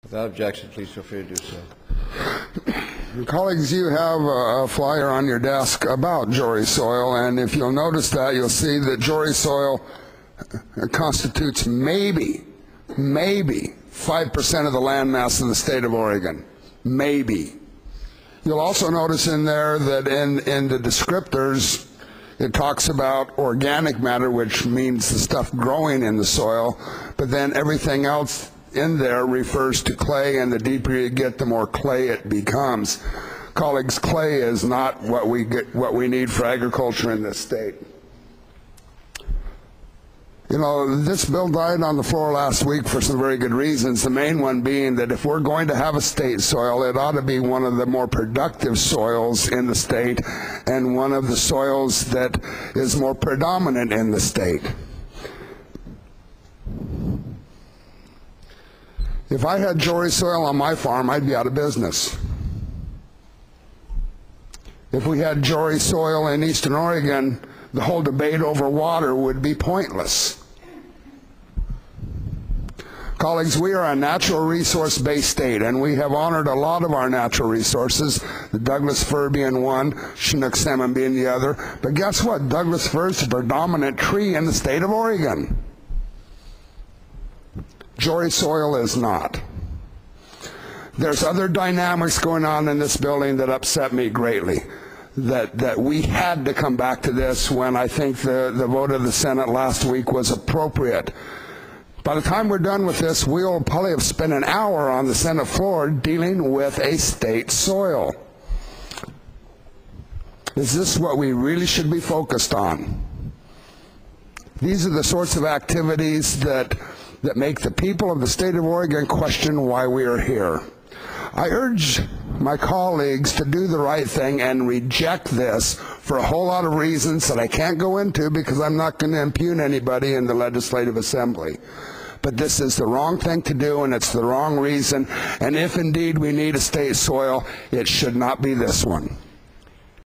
Without objection, please feel free to do so. Colleagues, you have a flyer on your desk about Jory soil, and if you'll notice that, you'll see that Jory soil constitutes maybe 5% of the land mass of the state of Oregon. Maybe. You'll also notice in there that in the descriptors, it talks about organic matter, which means the stuff growing in the soil, but then everything else in there refers to clay, and the deeper you get, the more clay it becomes. Colleagues, clay is not what we need for agriculture in this state. You know, this bill died on the floor last week for some very good reasons, the main one being that if we're going to have a state soil, it ought to be one of the more productive soils in the state and one of the soils that is more predominant in the state. If I had Jory soil on my farm, I'd be out of business. If we had Jory soil in Eastern Oregon, the whole debate over water would be pointless. Colleagues, we are a natural resource-based state, and we have honored a lot of our natural resources, the Douglas fir being one, Chinook salmon being the other. But guess what? Douglas fir is the predominant tree in the state of Oregon. Jory soil is not. There's other dynamics going on in this building that upset me greatly. That we had to come back to this when I think the vote of the Senate last week was appropriate. By the time we're done with this, we'll probably have spent an hour on the Senate floor dealing with a state soil. Is this what we really should be focused on? These are the sorts of activities that make the people of the state of Oregon question why we are here. I urge my colleagues to do the right thing and reject this for a whole lot of reasons that I can't go into because I'm not going to impugn anybody in the Legislative Assembly. But this is the wrong thing to do, and it's the wrong reason. And if indeed we need a state soil, it should not be this one.